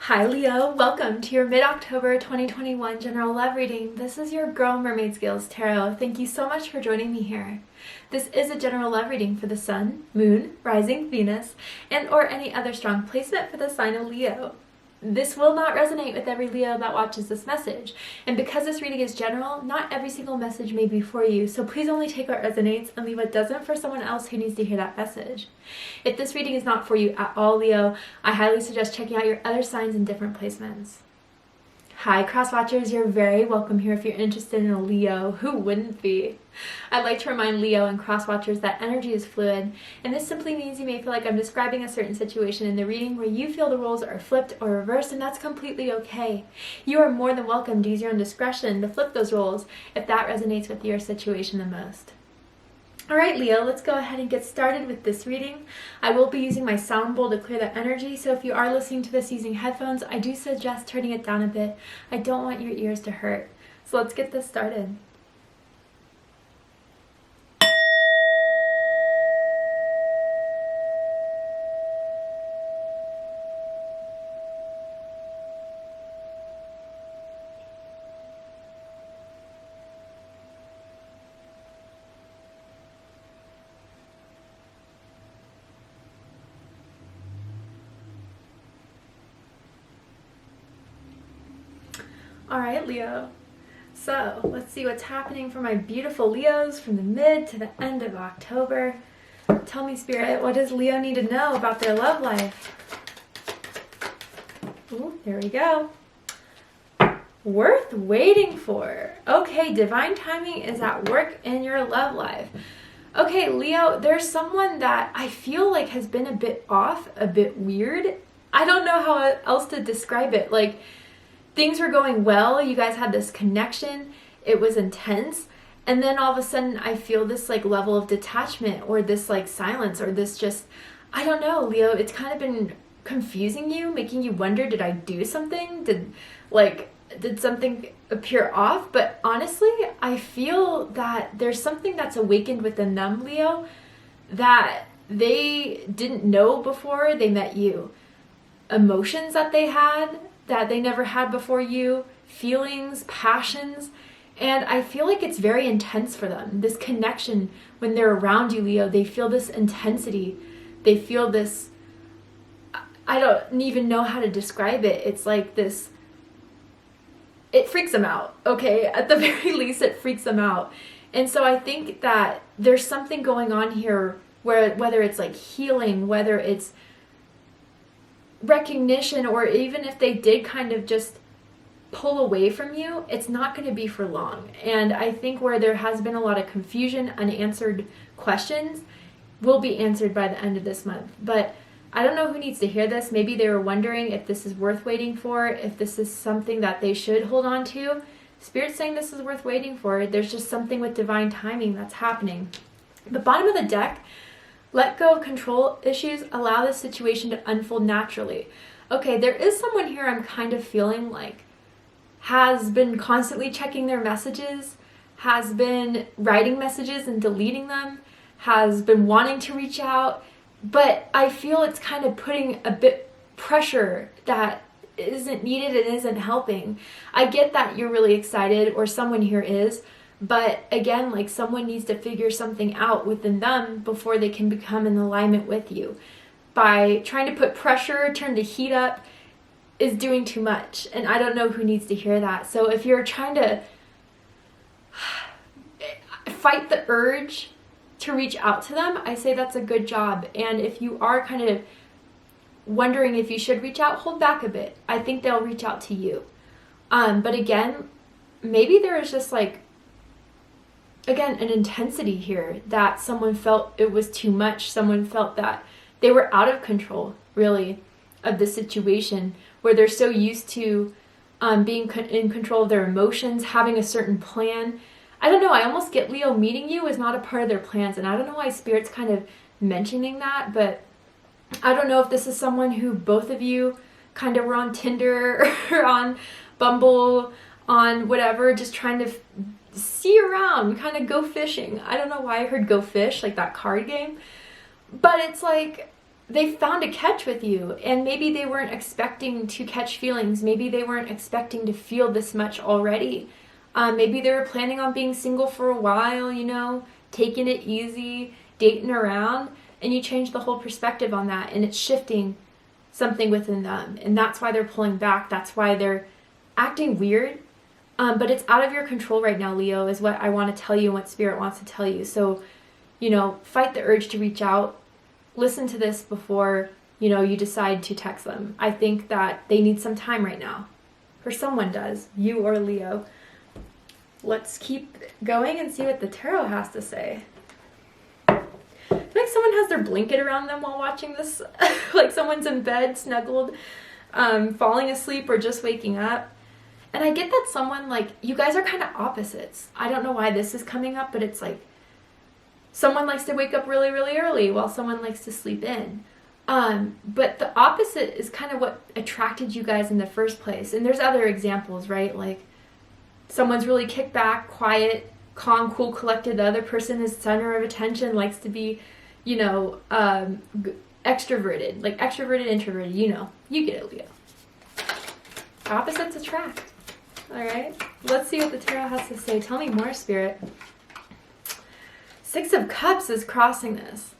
Hi Leo, welcome to your mid-October 2021 general love reading. This is your girl Mermaid Scales Tarot. Thank you so much for joining me here. This is a general love reading for the Sun, Moon, Rising, Venus, and or any other strong placement for the sign of Leo. This will not resonate with every Leo that watches this message, and because this reading is general, not every single message may be for you, so please only take what resonates and leave what doesn't for someone else who needs to hear that message. If this reading is not for you at all, Leo, I highly suggest checking out your other signs in different placements. Hi cross watchers, you're very welcome here if you're interested in a Leo. Who wouldn't be? I'd like to remind Leo and cross watchers that energy is fluid, and this simply means you may feel like I'm describing a certain situation in the reading where you feel the roles are flipped or reversed, and that's completely okay. You are more than welcome to use your own discretion to flip those roles if that resonates with your situation the most. Alright Leo, let's go ahead and get started with this reading. I will be using my sound bowl to clear the energy, so if you are listening to this using headphones, I do suggest turning it down a bit. I don't want your ears to hurt. So let's get this started. Alright Leo, so let's see what's happening for my beautiful Leos from the mid to the end of October. Tell me, Spirit, what does Leo need to know about their love life? Ooh, there we go. Worth waiting for. Okay, divine timing is at work in your love life. Okay, Leo, there's someone that I feel like has been a bit off, a bit weird. I don't know how else to describe it. Like, things were going well, you guys had this connection, it was intense, and then all of a sudden I feel this like level of detachment or this like silence or this just, I don't know, Leo, it's kind of been confusing you, making you wonder, did I do something? Did something appear off? But honestly, I feel that there's something that's awakened within them, Leo, that they didn't know before they met you. Emotions that they had that they never had before you, feelings, passions, and I feel like it's very intense for them. This connection, when they're around you, Leo, they feel this intensity. They feel this, I don't even know how to describe it. It's like this, it freaks them out, okay? At the very least, it freaks them out. And so I think that there's something going on here where whether it's like healing, whether it's recognition, or even if they did kind of just pull away from you, it's not going to be for long. And I think where there has been a lot of confusion, unanswered questions will be answered by the end of this month. But I don't know who needs to hear this. Maybe they were wondering if this is worth waiting for, if this is something that they should hold on to. Spirit's saying this is worth waiting for. There's just something with divine timing that's happening. The bottom of the deck, let go of control issues, allow this situation to unfold naturally. Okay, there is someone here I'm kind of feeling like has been constantly checking their messages, has been writing messages and deleting them, has been wanting to reach out, but I feel it's kind of putting a bit pressure that isn't needed and isn't helping. I get that you're really excited, or someone here is, but again, like someone needs to figure something out within them before they can become in alignment with you. By trying to put pressure, turn the heat up, is doing too much. And I don't know who needs to hear that. So if you're trying to fight the urge to reach out to them, I say that's a good job. And if you are kind of wondering if you should reach out, hold back a bit. I think they'll reach out to you. But again, maybe there is just like, again, an intensity here that someone felt it was too much. Someone felt that they were out of control, really, of the situation, where they're so used to being in control of their emotions, having a certain plan. I don't know, I almost get Leo meeting you is not a part of their plans, and I don't know why Spirit's kind of mentioning that, but I don't know if this is someone who both of you kind of were on Tinder or on Bumble, on whatever, just trying to see around, kind of go fishing. I don't know why I heard go fish, like that card game. But it's like, they found a catch with you, and maybe they weren't expecting to catch feelings. Maybe they weren't expecting to feel this much already. Maybe they were planning on being single for a while, you know, taking it easy, dating around, and you change the whole perspective on that, and it's shifting something within them, and that's why they're pulling back. That's why they're acting weird, but it's out of your control right now, Leo, is what I want to tell you and what Spirit wants to tell you. So, you know, fight the urge to reach out. Listen to this before, you know, you decide to text them. I think that they need some time right now, or someone does, you or Leo. Let's keep going and see what the tarot has to say. I feel like someone has their blanket around them while watching this. Like someone's in bed, snuggled, falling asleep or just waking up. And I get that someone, like, you guys are kind of opposites. I don't know why this is coming up, but it's like someone likes to wake up really, really early while someone likes to sleep in. But the opposite is kind of what attracted you guys in the first place. And there's other examples, right? Like someone's really kicked back, quiet, calm, cool, collected. The other person is center of attention, likes to be, you know, extroverted, like extroverted, introverted, you know, you get it, Leo. Opposites attract. All right, let's see what the tarot has to say. Tell me more, Spirit. Six of Cups is crossing this.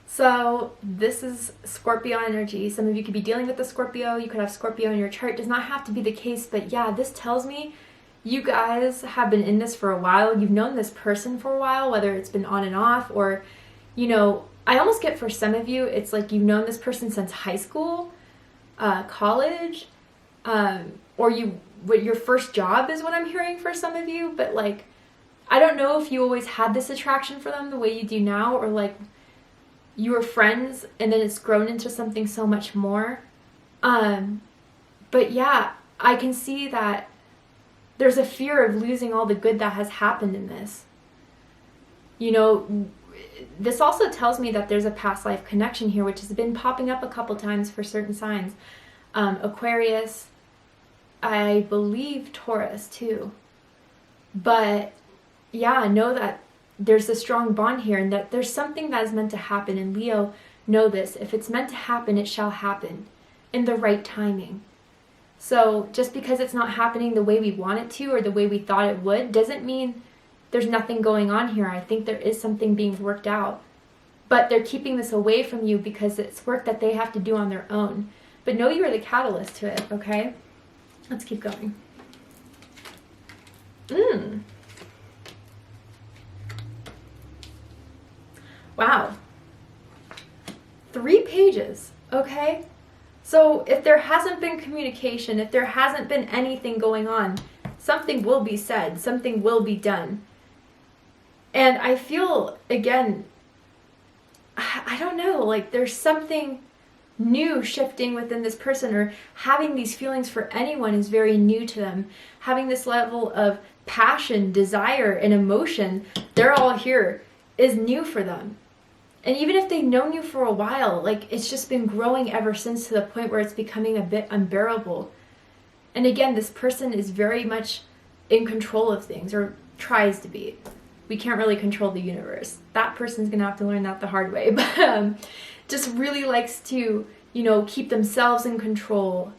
So this is Scorpio energy. Some of you could be dealing with the Scorpio. You could have Scorpio in your chart. Does not have to be the case, but yeah, this tells me you guys have been in this for a while. You've known this person for a while, whether it's been on and off, or, you know, I almost get for some of you, it's like you've known this person since high school, college, or your first job is what I'm hearing for some of you. But like, I don't know if you always had this attraction for them the way you do now, or like you were friends and then it's grown into something so much more. But yeah, I can see that there's a fear of losing all the good that has happened in this. You know, this also tells me that there's a past life connection here, which has been popping up a couple times for certain signs. Aquarius, I believe Taurus too. But yeah, know that there's a strong bond here, and that there's something that is meant to happen. And Leo, know this, if it's meant to happen, it shall happen in the right timing. So just because it's not happening the way we want it to, or the way we thought it would, doesn't mean there's nothing going on here. I think there is something being worked out, but they're keeping this away from you because it's work that they have to do on their own. But know you are the catalyst to it, okay? Let's keep going. Wow. 3 pages, okay? So if there hasn't been communication, if there hasn't been anything going on, something will be said, something will be done. And I feel, again, I don't know, like there's something new shifting within this person, or having these feelings for anyone is very new to them. Having this level of passion, desire, and emotion, they're all here, is new for them. And even if they've known you for a while, like it's just been growing ever since, to the point where it's becoming a bit unbearable. And again, this person is very much in control of things, or tries to be. We can't really control the universe. That person's gonna have to learn that the hard way. But just really likes to, you know, keep themselves in control.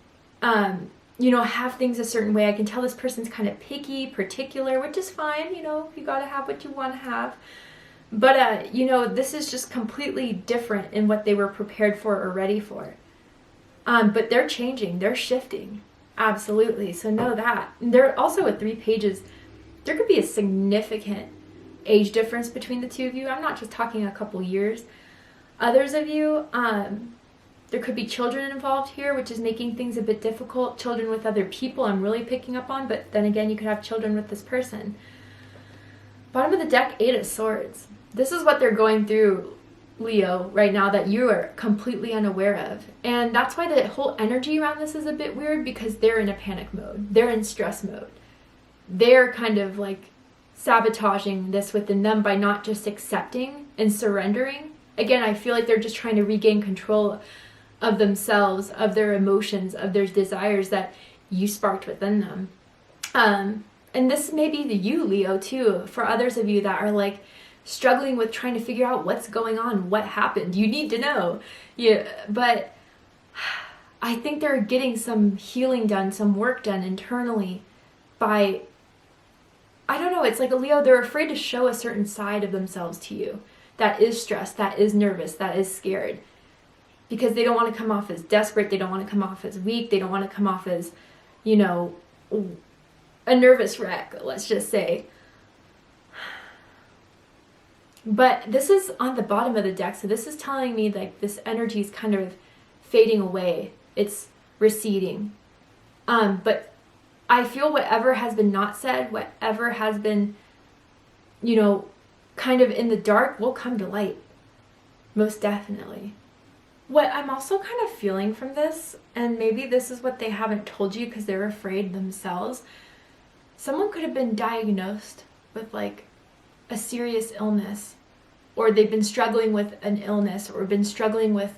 You know, have things a certain way. I can tell this person's kind of picky, particular, which is fine. You know, you gotta have what you want to have. But, you know, this is just completely different in what they were prepared for or ready for. But they're changing. They're shifting. Absolutely. So know that. And they're also at 3 pages. There could be a significant age difference between the two of you. I'm not just talking a couple years. Others of you, there could be children involved here, which is making things a bit difficult. Children with other people I'm really picking up on. But then again, you could have children with this person. Bottom of the deck, 8 of Swords. This is what they're going through, Leo, right now, that you are completely unaware of. And that's why the whole energy around this is a bit weird, because they're in a panic mode. They're in stress mode. They're kind of like sabotaging this within them by not just accepting and surrendering. Again, I feel like they're just trying to regain control of themselves, of their emotions, of their desires that you sparked within them. And this may be you, Leo, too, for others of you that are like struggling with trying to figure out what's going on, what happened. You need to know. Yeah, but I think they're getting some healing done, some work done internally by, I don't know, it's like a Leo, they're afraid to show a certain side of themselves to you that is stressed, that is nervous, that is scared. Because they don't want to come off as desperate, they don't want to come off as weak, they don't want to come off as, you know, a nervous wreck, let's just say. But this is on the bottom of the deck, so this is telling me like this energy is kind of fading away. It's receding. But I feel whatever has been not said, whatever has been, you know, kind of in the dark will come to light. Most definitely. What I'm also kind of feeling from this, and maybe this is what they haven't told you because they're afraid themselves, someone could have been diagnosed with like a serious illness, or they've been struggling with an illness, or been struggling with,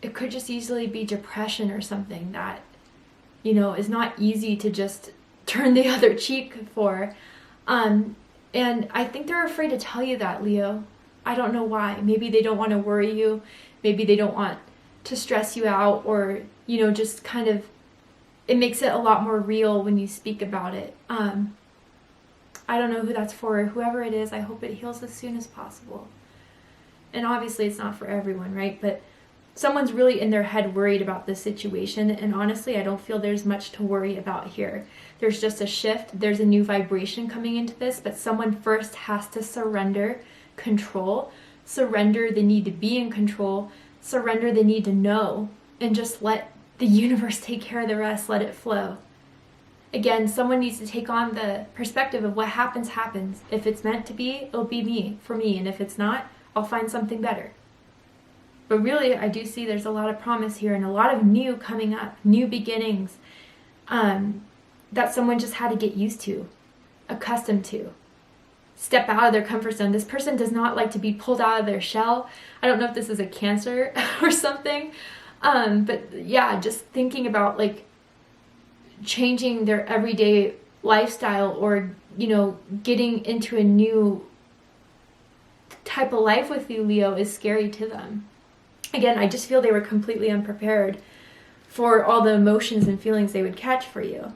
it could just easily be depression or something that, you know, is not easy to just turn the other cheek for. And I think they're afraid to tell you that, Leo. I don't know why. Maybe they don't want to worry you. Maybe they don't want to stress you out, or, you know, just kind of, it makes it a lot more real when you speak about it. I don't know who that's for. Whoever it is, I hope it heals as soon as possible. And obviously it's not for everyone, right? But someone's really in their head worried about this situation, and honestly, I don't feel there's much to worry about here. There's just a shift. There's a new vibration coming into this, but someone first has to surrender control, surrender the need to be in control, surrender the need to know, and just let the universe take care of the rest, let it flow. Again, someone needs to take on the perspective of what happens, happens. If it's meant to be, it'll be me, for me, and if it's not, I'll find something better. But really, I do see there's a lot of promise here and a lot of new coming up, new beginnings, that someone just had to get used to, accustomed to. Step out of their comfort zone. This person does not like to be pulled out of their shell. I don't know if this is a Cancer or something, but yeah, just thinking about like changing their everyday lifestyle, or, you know, getting into a new type of life with you, Leo, is scary to them. Again, I just feel they were completely unprepared for all the emotions and feelings they would catch for you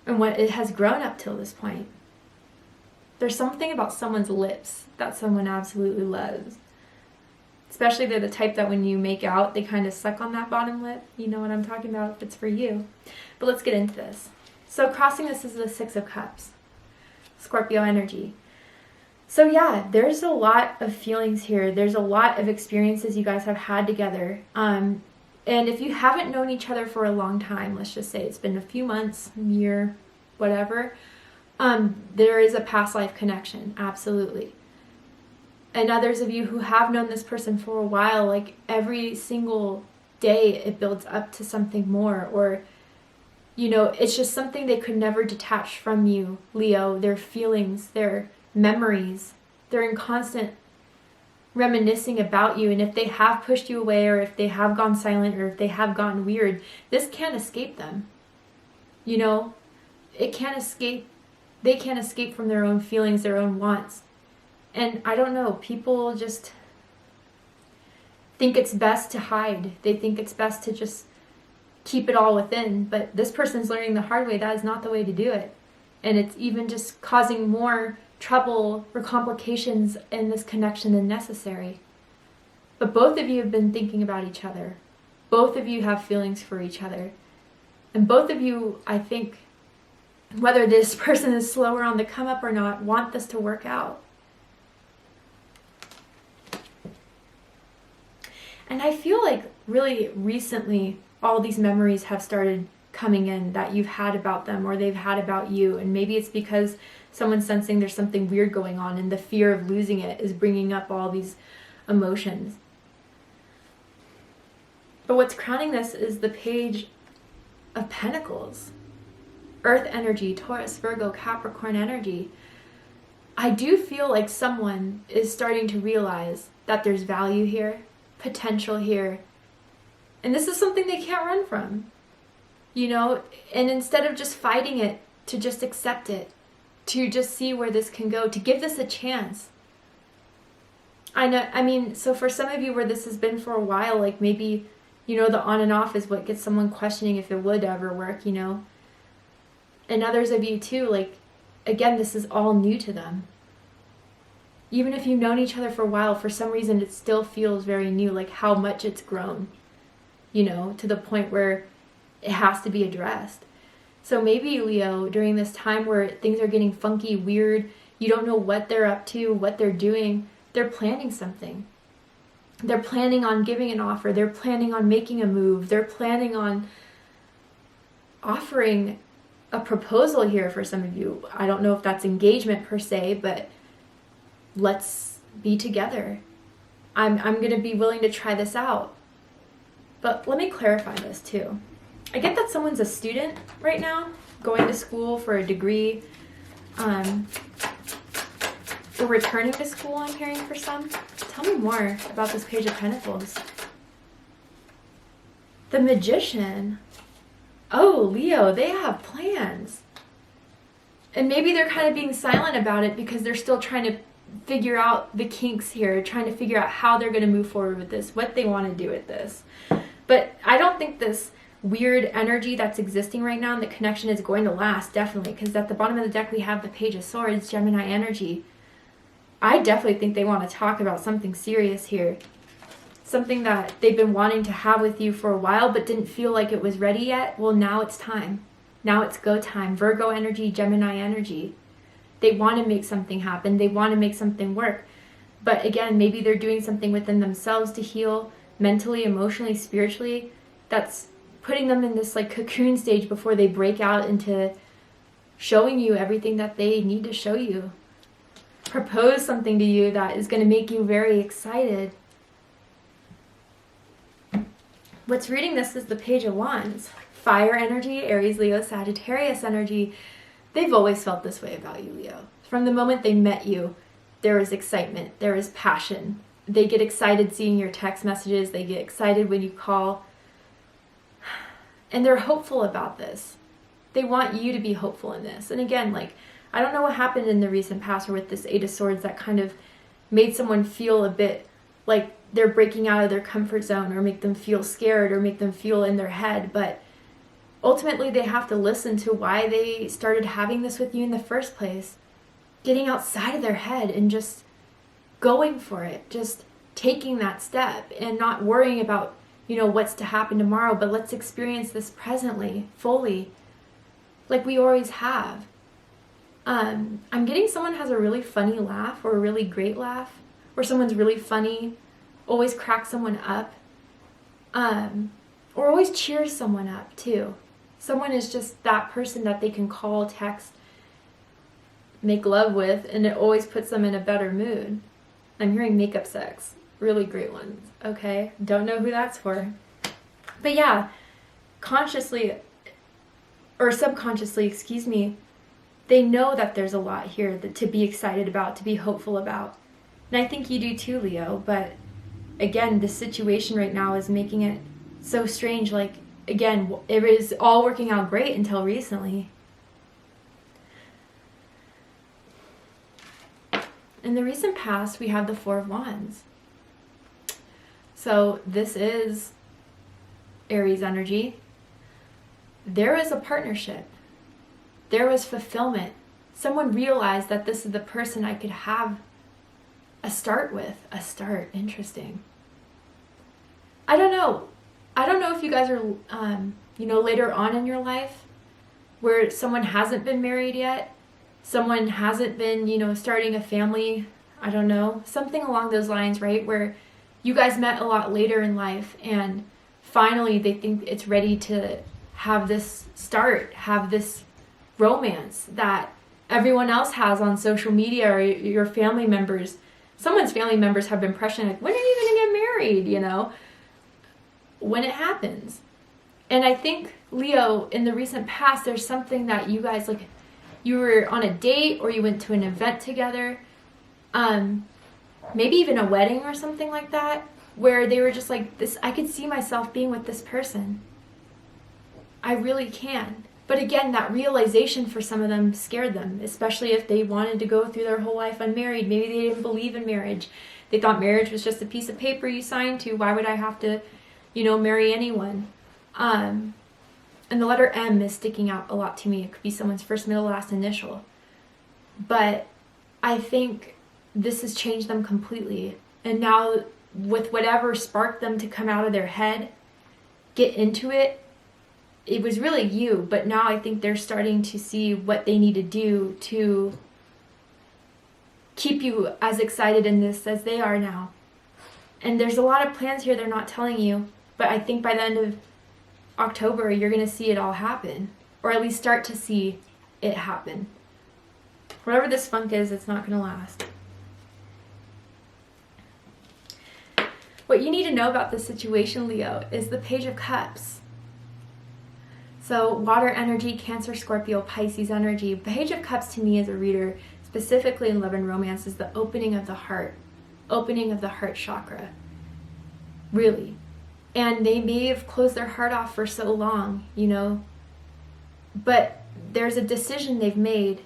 and what it has grown up till this point. There's something about someone's lips that someone absolutely loves. Especially they're the type that when you make out, they kind of suck on that bottom lip. You know what I'm talking about if it's for you. But let's get into this. So crossing this is the Six of Cups. Scorpio energy. So yeah, there's a lot of feelings here. There's a lot of experiences you guys have had together. And if you haven't known each other for a long time, let's just say it's been a few months, a year, whatever, there is a past life connection, absolutely. And others of you who have known this person for a while, like every single day it builds up to something more, or, you know, it's just something they could never detach from you, Leo, their feelings, their memories. They're in constant reminiscing about you, and if they have pushed you away, or if they have gone silent, or if they have gotten weird, this can't escape them. You know, it can't escape. They can't escape from their own feelings, their own wants. And I don't know, people just think it's best to hide. They think it's best to just keep it all within. But this person's learning the hard way. That is not the way to do it. And it's even just causing more trouble or complications in this connection than necessary. But both of you have been thinking about each other. Both of you have feelings for each other. And both of you, I think, whether this person is slower on the come up or not, want this to work out. And I feel like really recently all these memories have started coming in that you've had about them, or they've had about you. And maybe it's because someone's sensing there's something weird going on, and the fear of losing it is bringing up all these emotions. But what's crowning this is the Page of Pentacles. Earth energy, Taurus, Virgo, Capricorn energy. I do feel like someone is starting to realize that there's value here, potential here, and this is something they can't run from, you know. And instead of just fighting it, to just accept it, to just see where this can go, to give this a chance. I mean, so for some of you where this has been for a while, like maybe, you know, the on and off is what gets someone questioning if it would ever work, you know. And others of you too, like, again, this is all new to them. Even if you've known each other for a while, for some reason it still feels very new, like how much it's grown, you know, to the point where it has to be addressed. So maybe, Leo, during this time where things are getting funky, weird, you don't know what they're up to, what they're doing, they're planning something. They're planning on giving an offer. They're planning on making a move. They're planning on offering a proposal here for some of you. I don't know if that's engagement per se, but let's be together. I'm going to be willing to try this out. But let me clarify this too. I get that someone's a student right now, going to school for a degree, or returning to school, I'm hearing for some. Tell me more about this Page of Pentacles. The Magician. Oh, Leo, they have plans. And maybe they're kind of being silent about it because they're still trying to figure out the kinks here, trying to figure out how they're going to move forward with this, what they want to do with this. But I don't think this weird energy that's existing right now and the connection is going to last, definitely, because at the bottom of the deck we have the Page of Swords, Gemini energy. I definitely think they want to talk about something serious here. Something that they've been wanting to have with you for a while but didn't feel like it was ready yet. Well, now it's time. Now it's go time. Virgo energy, Gemini energy. They want to make something happen. They want to make something work. But again, maybe they're doing something within themselves to heal mentally, emotionally, spiritually. That's putting them in this like cocoon stage before they break out into showing you everything that they need to show you. Propose something to you that is going to make you very excited. What's reading this is the Page of Wands. Fire energy, Aries, Leo, Sagittarius energy. They've always felt this way about you, Leo. From the moment they met you, there is excitement, there is passion. They get excited seeing your text messages, they get excited when you call. And they're hopeful about this. They want you to be hopeful in this. And again, like, I don't know what happened in the recent past or with this Eight of Swords that kind of made someone feel a bit like they're breaking out of their comfort zone or make them feel scared or make them feel in their head. But ultimately, they have to listen to why they started having this with you in the first place. Getting outside of their head and just going for it. Just taking that step and not worrying about, you know, what's to happen tomorrow. But let's experience this presently, fully, like we always have. I'm getting someone has a really funny laugh or a really great laugh, or someone's really funny, always cracks someone up, or always cheers someone up too. Someone is just that person that they can call, text, make love with, and it always puts them in a better mood. I'm hearing makeup sex, really great ones, okay? Don't know who that's for. But yeah, consciously, or subconsciously, excuse me, they know that there's a lot here to be excited about, to be hopeful about. And I think you do too, Leo. But again, the situation right now is making it so strange. Like, again, it was all working out great until recently. In the recent past, we have the Four of Wands. So this is Aries energy. There is a partnership. There was fulfillment. Someone realized that this is the person I could have a start with. A start. Interesting. I don't know. I don't know if you guys are, you know, later on in your life where someone hasn't been married yet. Someone hasn't been, you know, starting a family. I don't know. Something along those lines, right? Where you guys met a lot later in life and finally they think it's ready to have this start, have this romance that everyone else has on social media or your family members. Someone's family members have been pressuring, like, when are you going to get married, you know? When it happens. And I think, Leo, in the recent past, there's something that you guys, like, you were on a date or you went to an event together, maybe even a wedding or something like that, where they were just like, this, I could see myself being with this person. I really can. But again, that realization for some of them scared them, especially if they wanted to go through their whole life unmarried. Maybe they didn't believe in marriage. They thought marriage was just a piece of paper you signed to. Why would I have to, marry anyone? And the letter M is sticking out a lot to me. It could be someone's first, middle, last initial. But I think this has changed them completely. And now, with whatever sparked them to come out of their head, get into it, it was really you. But now I think they're starting to see what they need to do to keep you as excited in this as they are now. And there's a lot of plans here they're not telling you. But I think by the end of October, you're going to see it all happen. Or at least start to see it happen. Whatever this funk is, it's not going to last. What you need to know about this situation, Leo, is the Page of Cups. So water energy, Cancer, Scorpio, Pisces energy. Page of Cups to me as a reader, specifically in love and romance, is the opening of the heart. Opening of the heart chakra. Really. And they may have closed their heart off for so long, But there's a decision they've made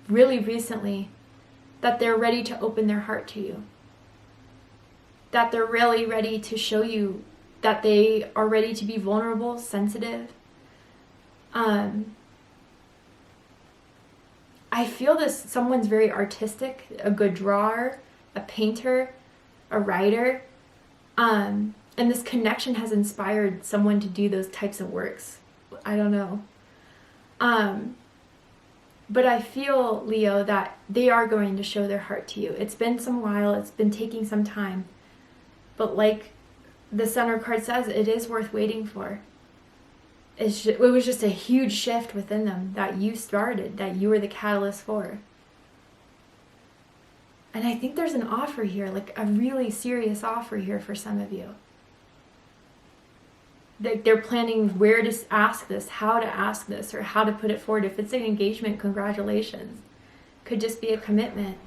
really recently that they're ready to open their heart to you. That they're really ready to show you that they are ready to be vulnerable, sensitive. I feel someone's very artistic, a good drawer, a painter, a writer. And this connection has inspired someone to do those types of works. I don't know. But I feel, Leo, that they are going to show their heart to you. It's been some while. It's been taking some time. But like the center card says, it is worth waiting for. It was just a huge shift within them that you started, that you were the catalyst for. And I think there's an offer here, like a really serious offer here for some of you. They're planning where to ask this, how to ask this, or how to put it forward. If it's an engagement, congratulations. Could just be a commitment.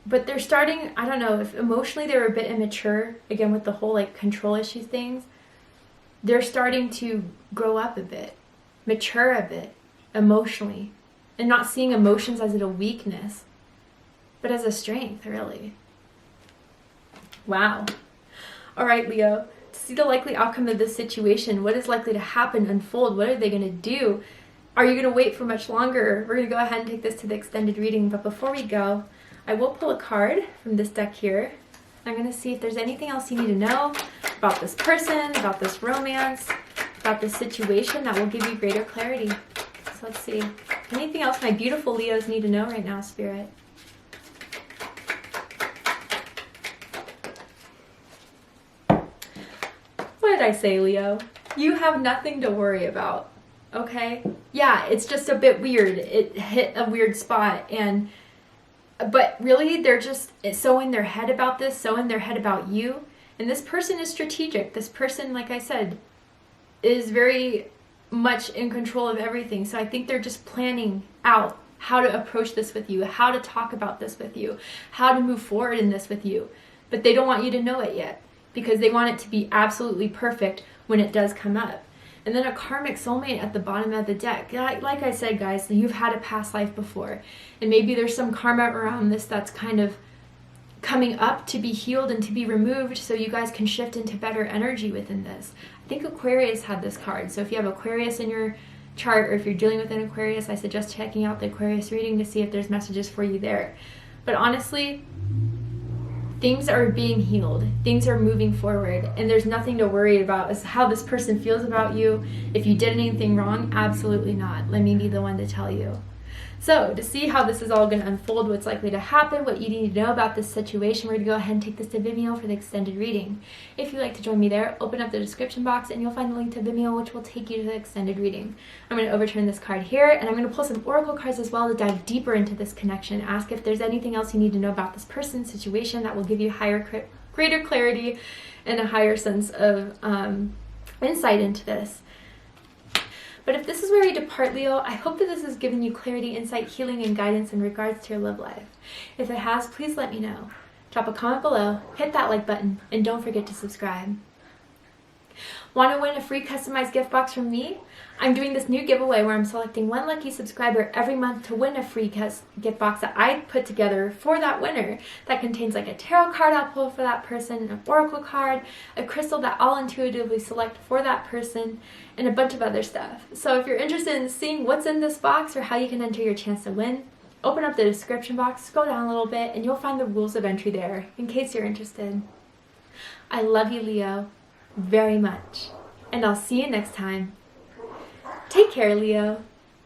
But they're starting, I don't know, if emotionally they were a bit immature, again with the whole control issue things, they're starting to grow up a bit, mature a bit, emotionally. And not seeing emotions as a weakness, but as a strength, really. Wow. All right, Leo, to see the likely outcome of this situation, what is likely to happen, unfold, what are they going to do? Are you going to wait for much longer? We're going to go ahead and take this to the extended reading, but before we go, I will pull a card from this deck here. I'm going to see if there's anything else you need to know about this person, about this romance, about this situation that will give you greater clarity. So let's see. Anything else my beautiful Leos need to know right now, Spirit? What did I say, Leo? You have nothing to worry about, okay? Yeah, it's just a bit weird. It hit a weird spot, but really they're just so in their head about this, so in their head about you. And this person is strategic. This person, like I said, is very much in control of everything. So I think they're just planning out how to approach this with you, how to talk about this with you, how to move forward in this with you. But they don't want you to know it yet because they want it to be absolutely perfect when it does come up. And then a karmic soulmate at the bottom of the deck. Like I said, guys, you've had a past life before. And maybe there's some karma around this that's kind of coming up to be healed and to be removed so you guys can shift into better energy within this. I think Aquarius had this card. So if you have Aquarius in your chart or if you're dealing with an Aquarius, I suggest checking out the Aquarius reading to see if there's messages for you there. But honestly, things are being healed. Things are moving forward. And there's nothing to worry about as how this person feels about you. If you did anything wrong, absolutely not. Let me be the one to tell you. So to see how this is all going to unfold, what's likely to happen, what you need to know about this situation, we're going to go ahead and take this to Vimeo for the extended reading. If you'd like to join me there, open up the description box and you'll find the link to Vimeo, which will take you to the extended reading. I'm going to overturn this card here, and I'm going to pull some oracle cards as well to dive deeper into this connection. Ask if there's anything else you need to know about this person's situation that will give you greater clarity and a higher sense of insight into this. But if this is where we depart, Leo, I hope that this has given you clarity, insight, healing, and guidance in regards to your love life. If it has, please let me know. Drop a comment below, hit that like button, and don't forget to subscribe. Want to win a free customized gift box from me? I'm doing this new giveaway where I'm selecting one lucky subscriber every month to win a free gift box that I put together for that winner. That contains like a tarot card I'll pull for that person, an oracle card, a crystal that I'll intuitively select for that person, and a bunch of other stuff. So if you're interested in seeing what's in this box or how you can enter your chance to win, open up the description box, scroll down a little bit, and you'll find the rules of entry there in case you're interested. I love you, Leo, very much, and I'll see you next time. Take care, Leo.